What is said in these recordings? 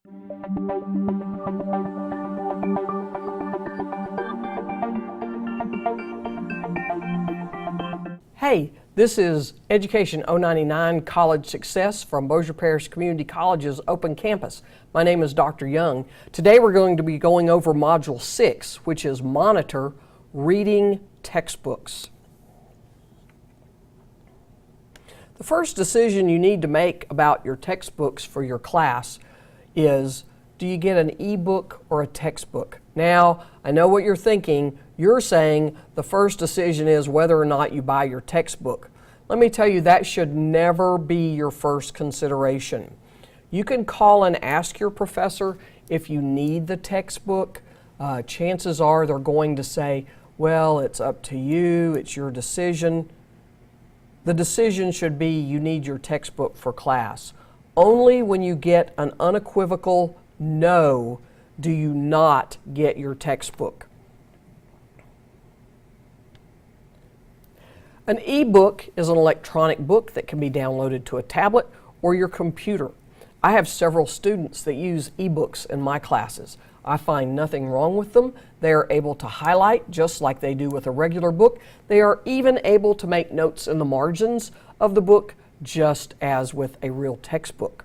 Hey, this is Education 099 College Success from Bossier Parish Community College's Open Campus. My name is Dr. Young. Today we're going to be going over Module 6, which is Monitor Reading Textbooks. The first decision you need to make about your textbooks for your class is, do you get an ebook or a textbook? Now, I know what you're thinking. You're saying the first decision is whether or not you buy your textbook. Let me tell you, that should never be your first consideration. You can call and ask your professor if you need the textbook. Chances are they're going to say, well, it's up to you, it's your decision. The decision should be you need your textbook for class. Only when you get an unequivocal no do you not get your textbook. An ebook is an electronic book that can be downloaded to a tablet or your computer. I have several students that use ebooks in my classes. I find nothing wrong with them. They are able to highlight just like they do with a regular book. They are even able to make notes in the margins of the book just as with a real textbook.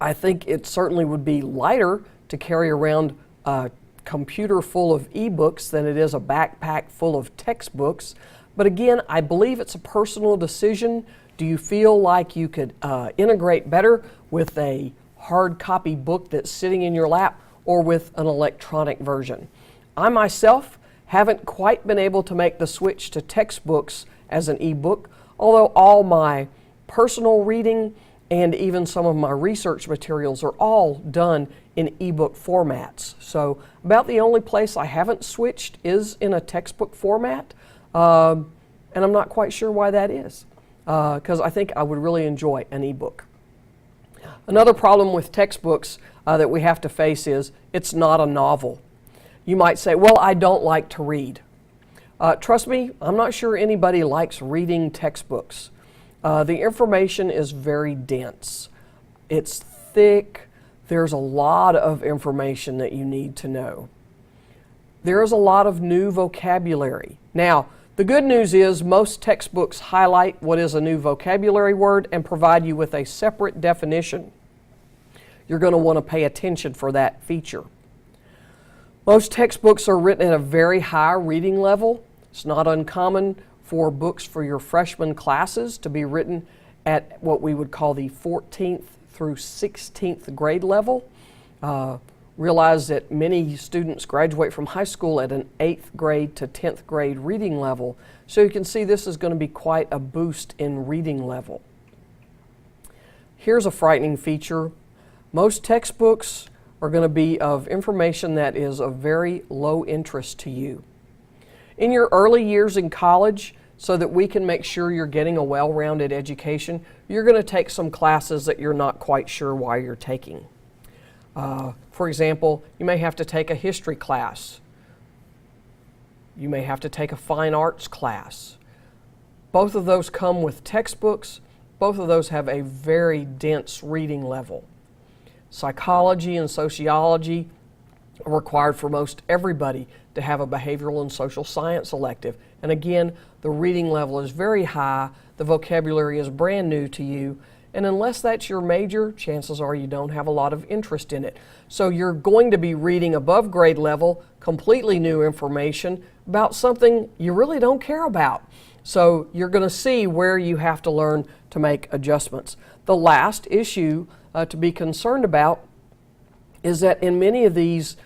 I think it certainly would be lighter to carry around a computer full of ebooks than it is a backpack full of textbooks. But again, I believe it's a personal decision. Do you feel like you could integrate better with a hard copy book that's sitting in your lap or with an electronic version? I myself haven't quite been able to make the switch to textbooks as an ebook, although all my personal reading and even some of my research materials are all done in ebook formats. So about the only place I haven't switched is in a textbook format, and I'm not quite sure why that is, because I think I would really enjoy an ebook. Another problem with textbooks that we have to face is it's not a novel. You might say, well, I don't like to read. Trust me, I'm not sure anybody likes reading textbooks. The information is very dense. It's thick. There's a lot of information that you need to know. There is a lot of new vocabulary. Now, the good news is most textbooks highlight what is a new vocabulary word and provide you with a separate definition. You're going to want to pay attention for that feature. Most textbooks are written at a very high reading level. It's not uncommon for books for your freshman classes to be written at what we would call the 14th through 16th grade level. Realize that many students graduate from high school at an 8th grade to 10th grade reading level. So you can see this is going to be quite a boost in reading level. Here's a frightening feature. Most textbooks are going to be of information that is of very low interest to you. In your early years in college, so that we can make sure you're getting a well-rounded education, you're going to take some classes that you're not quite sure why you're taking. For example, you may have to take a history class. You may have to take a fine arts class. Both of those come with textbooks. Both of those have a very dense reading level. Psychology and sociology are required for most everybody to have a behavioral and social science elective. And again, the reading level is very high, the vocabulary is brand new to you, and unless that's your major, chances are you don't have a lot of interest in it. So you're going to be reading above grade level, completely new information about something you really don't care about. So you're going to see where you have to learn to make adjustments. The last issue to be concerned about is that in many of these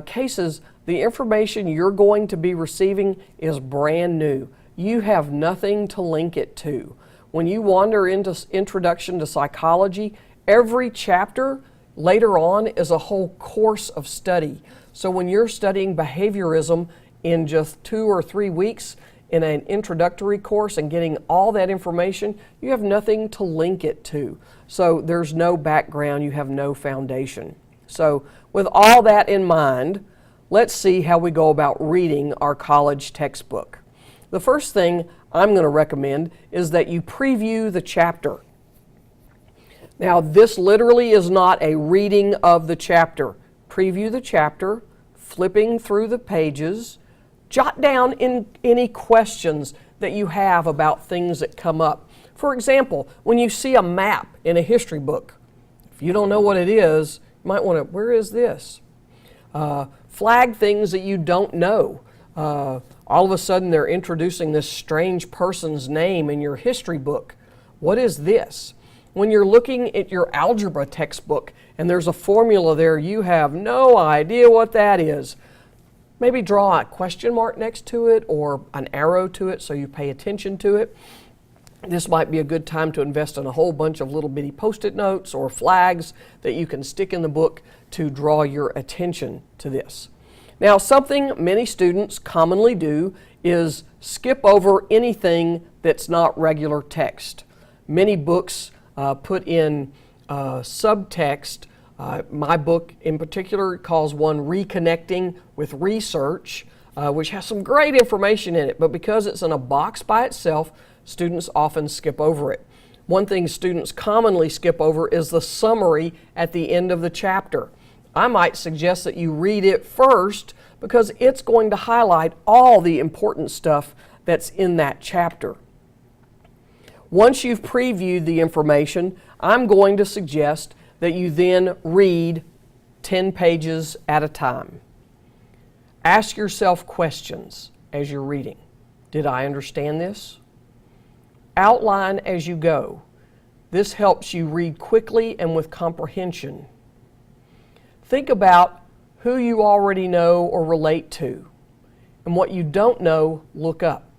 cases, the information you're going to be receiving is brand new. You have nothing to link it to. When you wander into Introduction to Psychology, every chapter later on is a whole course of study. So when you're studying behaviorism in just 2 or 3 weeks in an introductory course and getting all that information, you have nothing to link it to. So there's no background, you have no foundation. So with all that in mind, let's see how we go about reading our college textbook. The first thing I'm going to recommend is that you preview the chapter. Now, this literally is not a reading of the chapter. Preview the chapter, flipping through the pages, jot down any questions that you have about things that come up. For example, when you see a map in a history book, if you don't know what it is, you might want to, where is this? Flag things that you don't know. All of a sudden they're introducing this strange person's name in your history book. What is this? When you're looking at your algebra textbook and there's a formula there, you have no idea what that is. Maybe draw a question mark next to it or an arrow to it so you pay attention to it. This might be a good time to invest in a whole bunch of little bitty post-it notes or flags that you can stick in the book to draw your attention to this. Now, something many students commonly do is skip over anything that's not regular text. Many books put in subtext. My book in particular calls one Reconnecting with Research, which has some great information in it, but because it's in a box by itself, students often skip over it. One thing students commonly skip over is the summary at the end of the chapter. I might suggest that you read it first because it's going to highlight all the important stuff that's in that chapter. Once you've previewed the information, I'm going to suggest that you then read 10 pages at a time. Ask yourself questions as you're reading. Did I understand this? Outline as you go. This helps you read quickly and with comprehension. Think about who you already know or relate to, and what you don't know, look up.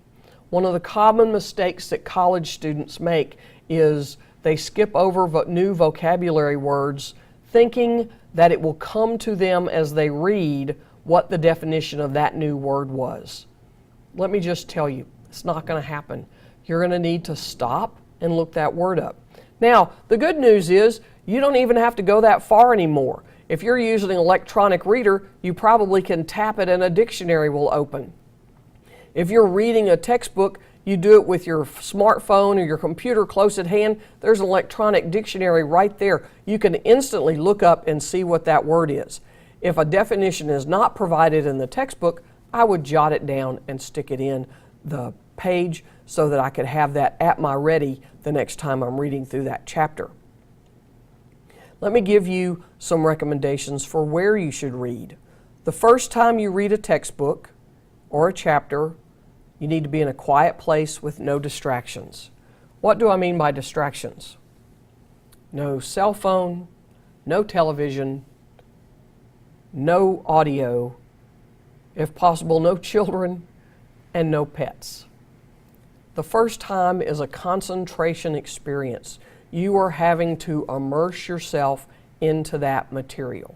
One of the common mistakes that college students make is they skip over new vocabulary words thinking that it will come to them as they read what the definition of that new word was. Let me just tell you, it's not going to happen. You're going to need to stop and look that word up. Now, the good news is you don't even have to go that far anymore. If you're using an electronic reader, you probably can tap it and a dictionary will open. If you're reading a textbook, you do it with your smartphone or your computer close at hand. There's an electronic dictionary right there. You can instantly look up and see what that word is. If a definition is not provided in the textbook, I would jot it down and stick it in the page so that I could have that at my ready the next time I'm reading through that chapter. Let me give you some recommendations for where you should read. The first time you read a textbook or a chapter, you need to be in a quiet place with no distractions. What do I mean by distractions? No cell phone, no television, no audio, if possible, no children, and no pets. The first time is a concentration experience. You are having to immerse yourself into that material.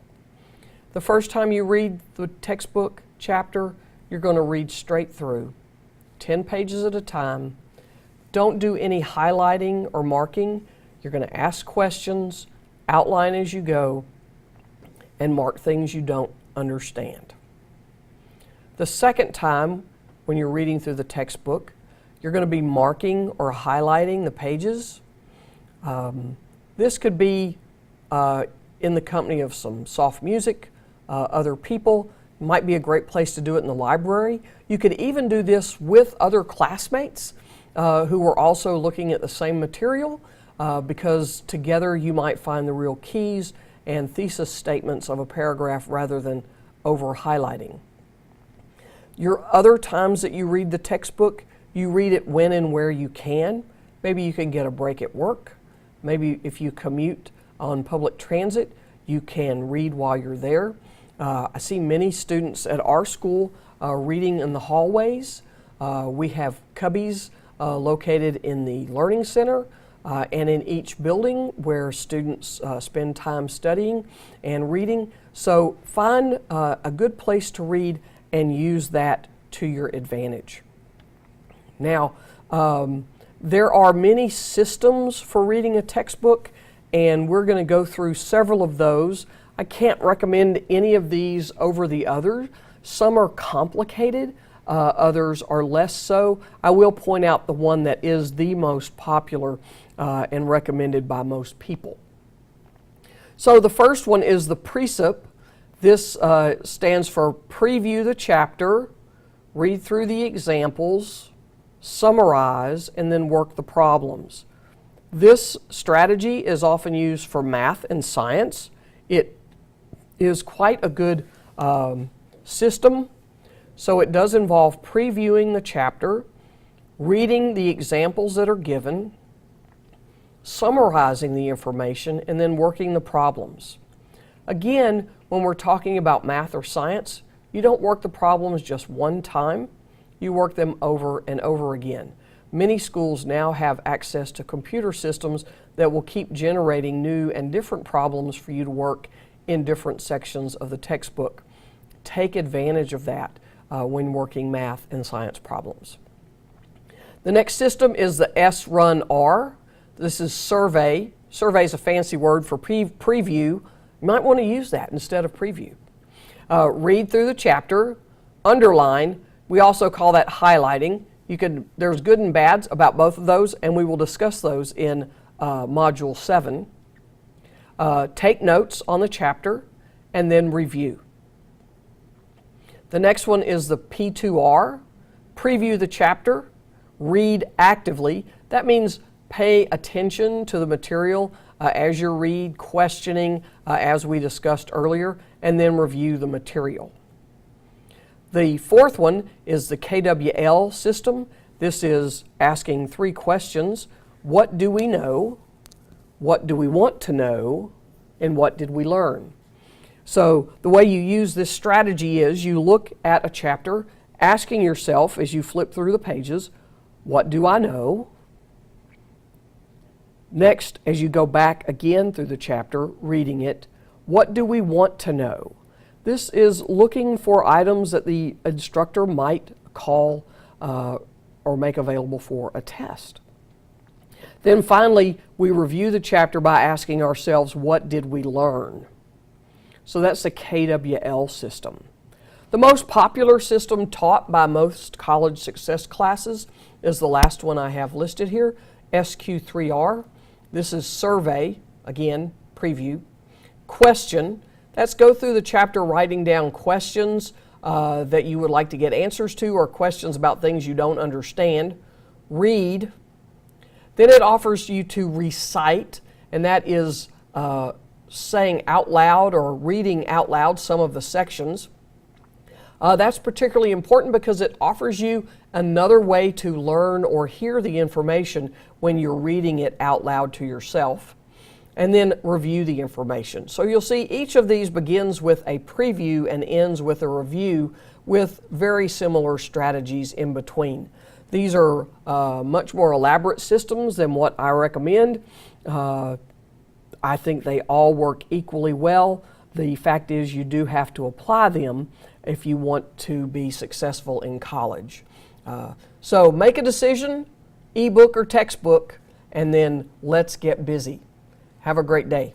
The first time you read the textbook chapter, you're going to read straight through, 10 pages at a time. Don't do any highlighting or marking. You're going to ask questions, outline as you go, and mark things you don't understand. The second time, when you're reading through the textbook, you're going to be marking or highlighting the pages. This could be in the company of some soft music, other people. It might be a great place to do it in the library. You could even do this with other classmates who are also looking at the same material because together you might find the real keys and thesis statements of a paragraph rather than over highlighting. Your other times that you read the textbook, you read it when and where you can. Maybe you can get a break at work. Maybe if you commute on public transit, you can read while you're there. I see many students at our school reading in the hallways. We have cubbies located in the Learning Center and in each building where students spend time studying and reading. So find a good place to read and use that to your advantage. Now, there are many systems for reading a textbook, and we're going to go through several of those. I can't recommend any of these over the others. Some are complicated, others are less so. I will point out the one that is the most popular and recommended by most people. So the first one is the precept. This stands for preview the chapter, read through the examples, summarize, and then work the problems. This strategy is often used for math and science. It is quite a good system. So it does involve previewing the chapter, reading the examples that are given, summarizing the information, and then working the problems. Again, when we're talking about math or science, you don't work the problems just one time. You work them over and over again. Many schools now have access to computer systems that will keep generating new and different problems for you to work in different sections of the textbook. Take advantage of that when working math and science problems. The next system is the S-Run-R. This is survey. Survey is a fancy word for preview. You might want to use that instead of preview. Read through the chapter, underline. We also call that highlighting. There's good and bads about both of those, and we will discuss those in Module 7. Take notes on the chapter, and then review. The next one is the P2R. Preview the chapter, read actively. That means pay attention to the material as you read, questioning as we discussed earlier, and then review the material. The fourth one is the KWL system. This is asking 3 questions. What do we know? What do we want to know? And what did we learn? So the way you use this strategy is you look at a chapter, asking yourself as you flip through the pages, what do I know? Next, as you go back again through the chapter, reading it, what do we want to know? This is looking for items that the instructor might call or make available for a test. Then finally, we review the chapter by asking ourselves, what did we learn? So that's the KWL system. The most popular system taught by most college success classes is the last one I have listed here, SQ3R. This is survey, again, preview. Question, that's go through the chapter writing down questions that you would like to get answers to or questions about things you don't understand. Read. Then it offers you to recite, and that is saying out loud or reading out loud some of the sections. That's particularly important because it offers you another way to learn or hear the information when you're reading it out loud to yourself. And then review the information. So you'll see each of these begins with a preview and ends with a review with very similar strategies in between. These are much more elaborate systems than what I recommend. I think they all work equally well. The fact is you do have to apply them if you want to be successful in college. So make a decision, ebook or textbook, and then let's get busy. Have a great day.